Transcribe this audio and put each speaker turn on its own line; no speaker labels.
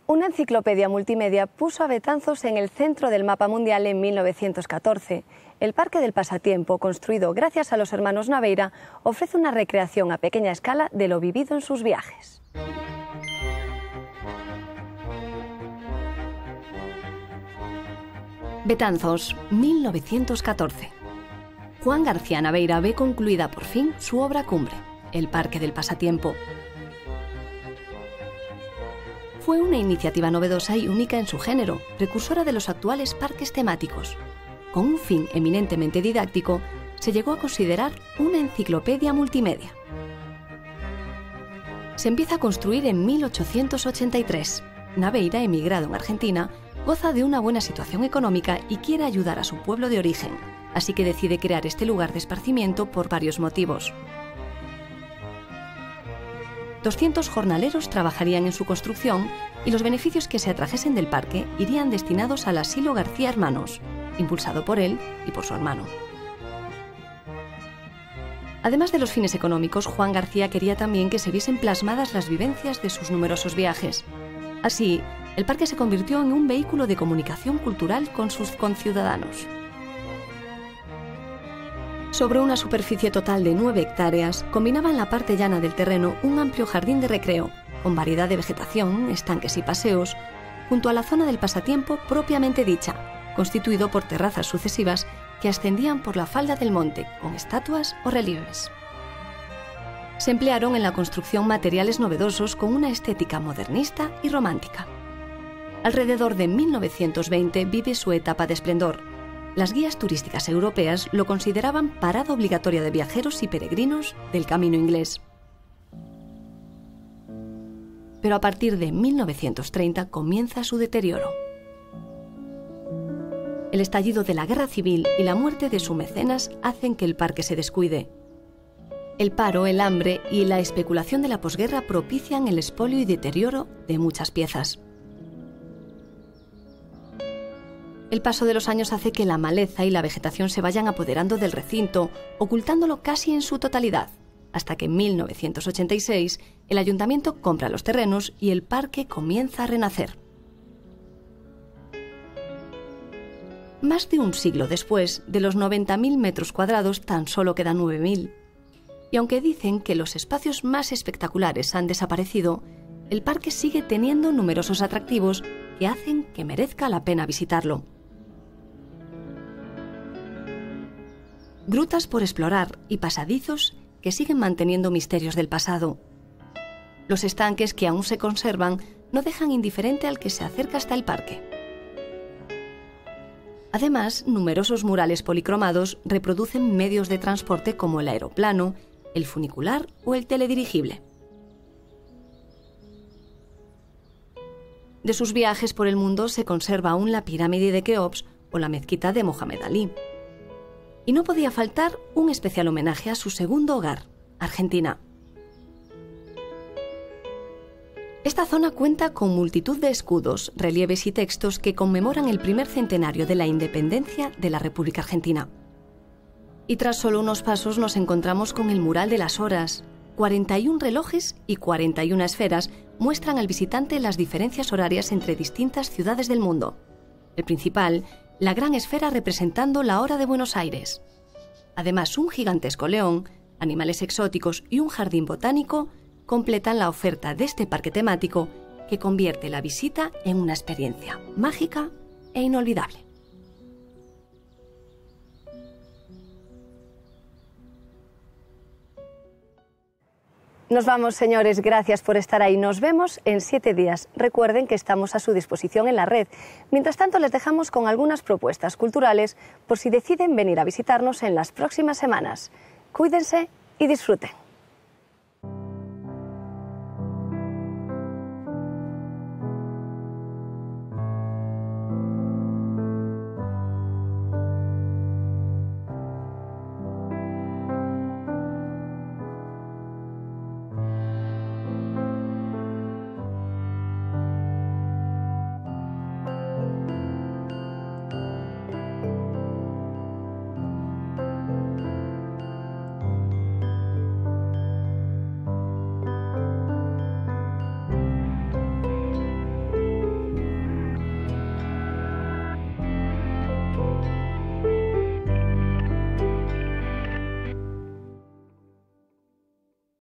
Una enciclopedia multimedia puso a Betanzos en el centro del mapa mundial en 1914. El Parque del Pasatiempo, construido gracias a los hermanos Naveira, ofrece una recreación a pequeña escala de lo vivido en sus viajes.
Betanzos, 1914. Juan García Naveira ve concluida por fin su obra cumbre, el Parque del Pasatiempo. Fue una iniciativa novedosa y única en su género, precursora de los actuales parques temáticos. Con un fin eminentemente didáctico, se llegó a considerar una enciclopedia multimedia. Se empieza a construir en 1883. Naveira, emigrado en Argentina, goza de una buena situación económica y quiere ayudar a su pueblo de origen, así que decide crear este lugar de esparcimiento por varios motivos. 200 jornaleros trabajarían en su construcción y los beneficios que se atrajesen del parque irían destinados al Asilo García Hermanos, impulsado por él y por su hermano. Además de los fines económicos, Juan García quería también que se viesen plasmadas las vivencias de sus numerosos viajes. Así, el parque se convirtió en un vehículo de comunicación cultural con sus conciudadanos. Sobre una superficie total de 9 hectáreas, combinaba en la parte llana del terreno un amplio jardín de recreo, con variedad de vegetación, estanques y paseos, junto a la zona del pasatiempo propiamente dicha, constituido por terrazas sucesivas que ascendían por la falda del monte, con estatuas o relieves. Se emplearon en la construcción materiales novedosos con una estética modernista y romántica. Alrededor de 1920 vive su etapa de esplendor. Las guías turísticas europeas lo consideraban parada obligatoria de viajeros y peregrinos del camino inglés. Pero a partir de 1930 comienza su deterioro. El estallido de la Guerra Civil y la muerte de su mecenas hacen que el parque se descuide. El paro, el hambre y la especulación de la posguerra propician el expolio y deterioro de muchas piezas. El paso de los años hace que la maleza y la vegetación se vayan apoderando del recinto, ocultándolo casi en su totalidad, hasta que en 1986 el ayuntamiento compra los terrenos y el parque comienza a renacer. Más de un siglo después, de los 90.000 metros cuadrados tan solo quedan 9.000. Y aunque dicen que los espacios más espectaculares han desaparecido, el parque sigue teniendo numerosos atractivos que hacen que merezca la pena visitarlo. Grutas por explorar y pasadizos que siguen manteniendo misterios del pasado. Los estanques que aún se conservan no dejan indiferente al que se acerca hasta el parque. Además, numerosos murales policromados reproducen medios de transporte como el aeroplano, el funicular o el teledirigible. De sus viajes por el mundo se conserva aún la pirámide de Keops o la mezquita de Mohamed Ali. Y no podía faltar un especial homenaje a su segundo hogar, Argentina. Esta zona cuenta con multitud de escudos, relieves y textos que conmemoran el primer centenario de la independencia de la República Argentina. Y tras solo unos pasos nos encontramos con el mural de las horas. 41 relojes y 41 esferas muestran al visitante las diferencias horarias entre distintas ciudades del mundo. El principal, la gran esfera representando la hora de Buenos Aires. Además, un gigantesco león, animales exóticos y un jardín botánico completan la oferta de este parque temático que convierte la visita en una experiencia mágica e inolvidable.
Nos vamos, señores, gracias por estar ahí. Nos vemos en 7 días. Recuerden que estamos a su disposición en la red. Mientras tanto, les dejamos con algunas propuestas culturales por si deciden venir a visitarnos en las próximas semanas. Cuídense y disfruten.